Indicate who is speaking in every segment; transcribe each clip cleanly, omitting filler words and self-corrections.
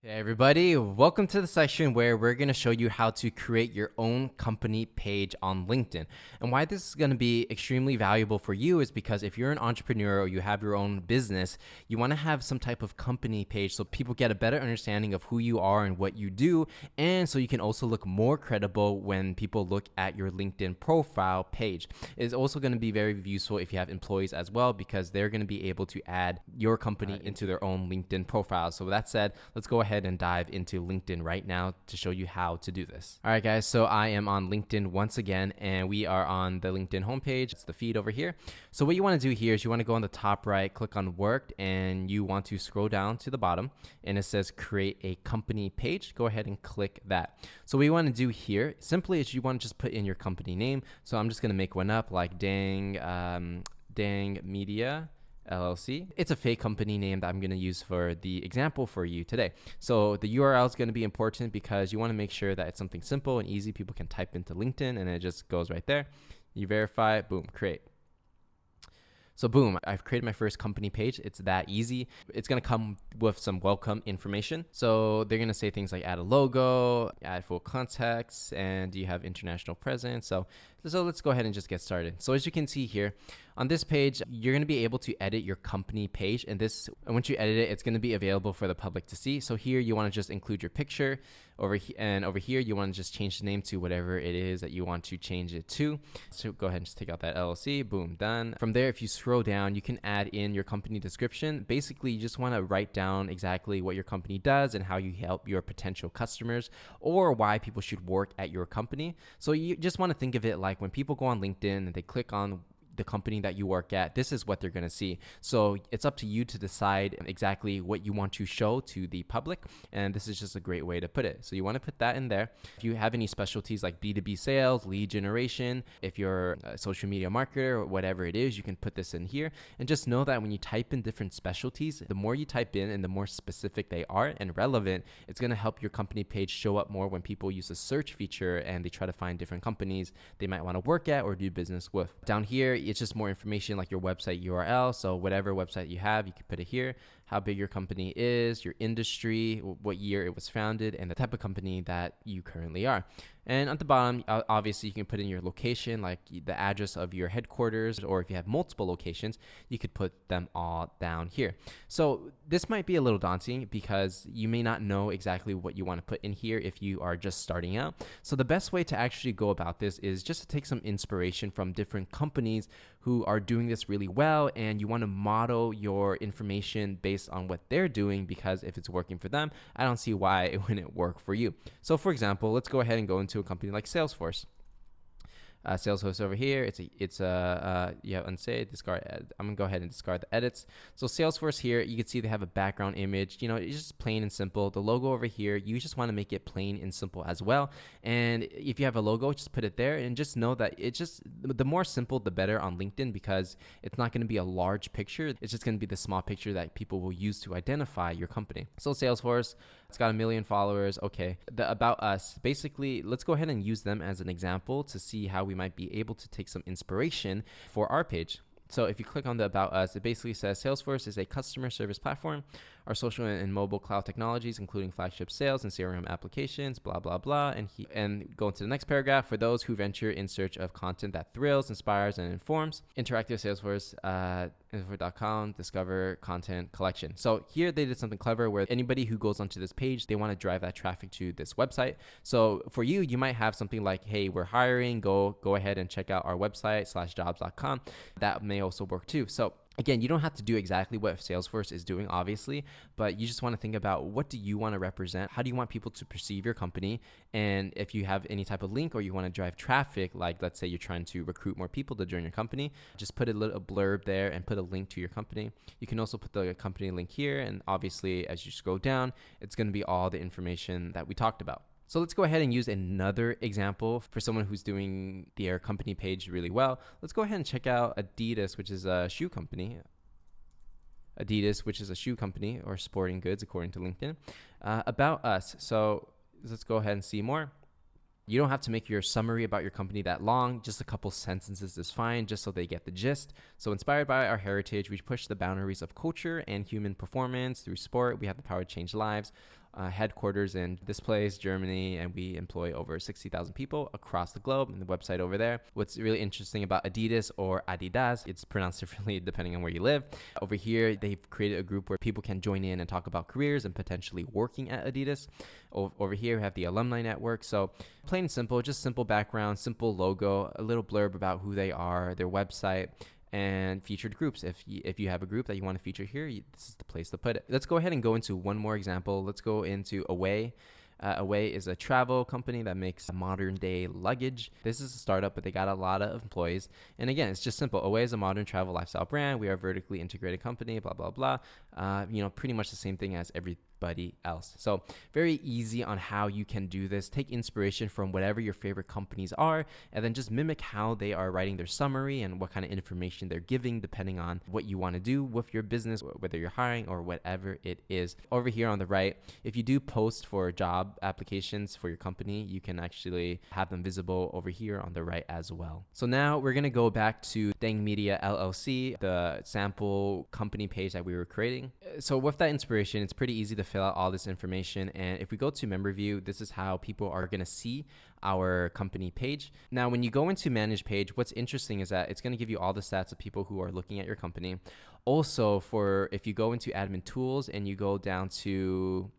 Speaker 1: Hey everybody, welcome to the section where we're going to show you how to create your own company page on LinkedIn. And why this is going to be extremely valuable for you is because if you're an entrepreneur or you have your own business, you want to have some type of company page so people get a better understanding of who you are and what you do, and so you can also look more credible when people look at your LinkedIn profile page. It's also going to be very useful if you have employees as well, because they're going to be able to add your company into their own LinkedIn profile. So with that said, let's go ahead and dive into LinkedIn right now to show you how to do this. All right, guys, so I am on LinkedIn once again, and we are on the LinkedIn homepage. It's the feed over here. So what you want to do here is you want to go on the top right, click on worked, and you want to scroll down to the bottom, and it says create a company page. Go ahead and click that. So what you want to do here simply is you want to just put in your company name. So I'm just going to make one up like Dang Media LLC. It's a fake company name that I'm going to use for the example for you today. So the URL is going to be important because you want to make sure that it's something simple and easy. People can type into LinkedIn and it just goes right there. You verify, boom, create. So boom, I've created my first company page. It's that easy. It's going to come with some welcome information. So they're going to say things like add a logo, add full context, and do you have international presence? So let's go ahead and just get started. So as you can see here on this page, you're going to be able to edit your company page, and once you edit it, it's going to be available for the public to see. So here you want to just include your picture over here you want to just change the name to whatever it is that you want to change it to. So go ahead and just take out that LLC, boom, done. From there, if you scroll down, you can add in your company description. Basically, you just want to write down exactly what your company does and how you help your potential customers, or why people should work at your company. So you just want to think of it like when people go on LinkedIn and they click on the company that you work at, this is what they're going to see. So it's up to you to decide exactly what you want to show to the public, and this is just a great way to put it. So you want to put that in there. If you have any specialties like B2B sales, lead generation, if you're a social media marketer or whatever it is, you can put this in here. And just know that when you type in different specialties, the more you type in and the more specific they are and relevant, it's going to help your company page show up more when people use the search feature and they try to find different companies they might want to work at or do business with. Down here, it's just more information like your website URL. So whatever website you have, you can put it here. How big your company is, your industry, what year it was founded, and the type of company that you currently are. And at the bottom, obviously, you can put in your location, like the address of your headquarters, or if you have multiple locations, you could put them all down here. So this might be a little daunting because you may not know exactly what you want to put in here if you are just starting out. So the best way to actually go about this is just to take some inspiration from different companies who are doing this really well, and you want to model your information based on what they're doing, because if it's working for them, I don't see why it wouldn't work for you. So for example, let's go ahead and go into a company like Salesforce. Salesforce over here, unsave, discard. I'm gonna go ahead and discard the edits. So Salesforce here, you can see they have a background image. It's just plain and simple. The logo over here, you just want to make it plain and simple as well. And if you have a logo, just put it there, and just know that it's just the more simple, the better on LinkedIn, because it's not going to be a large picture. It's just going to be the small picture that people will use to identify your company. So Salesforce, it's got 1 million followers. Okay, the About Us, basically, let's go ahead and use them as an example to see how we might be able to take some inspiration for our page. So if you click on the About Us, it basically says Salesforce is a customer service platform. Our social and mobile cloud technologies, including flagship sales and CRM applications, blah, blah, blah. And go into the next paragraph. For those who venture in search of content that thrills, inspires, and informs, interactive Salesforce, info.com, discover content collection. So here they did something clever where anybody who goes onto this page, they want to drive that traffic to this website. So for you, you might have something like, hey, we're hiring, go ahead and check out our website /jobs.com. That may also work too. So again, you don't have to do exactly what Salesforce is doing, obviously, but you just want to think about what do you want to represent? How do you want people to perceive your company? And if you have any type of link or you want to drive traffic, like let's say you're trying to recruit more people to join your company, just put a little blurb there and put a link to your company. You can also put the company link here. And obviously, as you scroll down, it's going to be all the information that we talked about. So let's go ahead and use another example for someone who's doing their company page really well. Let's go ahead and check out Adidas, which is a shoe company. Adidas, which is a shoe company or sporting goods, according to LinkedIn. About Us. So let's go ahead and see more. You don't have to make your summary about your company that long. Just a couple sentences is fine, just so they get the gist. So inspired by our heritage, we push the boundaries of culture and human performance through sport. We have the power to change lives. headquarters in this place, Germany, and we employ over 60,000 people across the globe, and the website over there. What's really interesting about Adidas or Adidas, it's pronounced differently depending on where you live. Over here, they've created a group where people can join in and talk about careers and potentially working at Adidas. Over here, we have the alumni network. So plain and simple, just simple background, simple logo, a little blurb about who they are, their website, and featured groups. If you have a group that you want to feature here, this is the place to put it. Let's go ahead and go into one more example. Let's go into Away. Away is a travel company that makes modern day luggage. This is a startup, but they got a lot of employees. And again, it's just simple. Away is a modern travel lifestyle brand. We are a vertically integrated company, blah, blah, blah. Pretty much the same thing as everybody else. So very easy on how you can do this. Take inspiration from whatever your favorite companies are, and then just mimic how they are writing their summary and what kind of information they're giving, depending on what you want to do with your business, whether you're hiring or whatever it is. Over here on the right, if you do post for job applications for your company, you can actually have them visible over here on the right as well. So now we're going to go back to Dang Media LLC, the sample company page that we were creating. So with that inspiration, it's pretty easy to fill out all this information. And if we go to member view, this is how people are going to see our company page. Now, when you go into manage page, what's interesting is that it's going to give you all the stats of people who are looking at your company. Also, if you go into admin tools and you go down to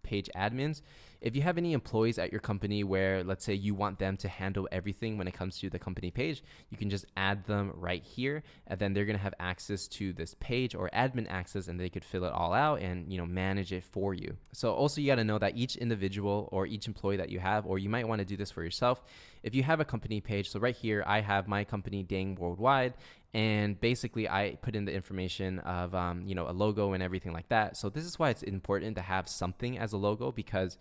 Speaker 1: page admins, if you have any employees at your company where, let's say, you want them to handle everything when it comes to the company page, you can just add them right here, and then they're going to have access to this page or admin access, and they could fill it all out and manage it for you. So also you got to know that each individual or each employee that you have, or you might want to do this for yourself, if you have a company page. So right here I have my company Dang Worldwide, and basically I put in the information of a logo and everything like that. So this is why it's important to have something as a logo, because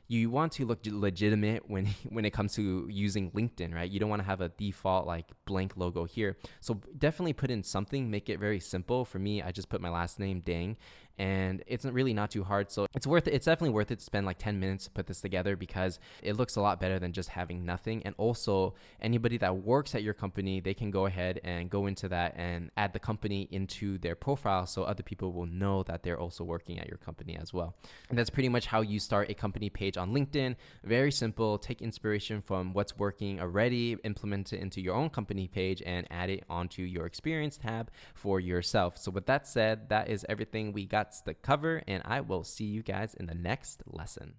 Speaker 1: you want to look legitimate when it comes to using LinkedIn, right? You don't want to have a default like blank logo here. So definitely put in something, make it very simple. For me, I just put my last name, Dang, and it's really not too hard. So it's worth it. It's definitely worth it to spend like 10 minutes to put this together, because it looks a lot better than just having nothing. And also anybody that works at your company, they can go ahead and go into that and add the company into their profile, so other people will know that they're also working at your company as well. And that's pretty much how you start a company page on LinkedIn. Very simple. Take inspiration from what's working already, implement it into your own company page, and add it onto your experience tab for yourself. So with that said, that is everything we got to cover, and I will see you guys in the next lesson.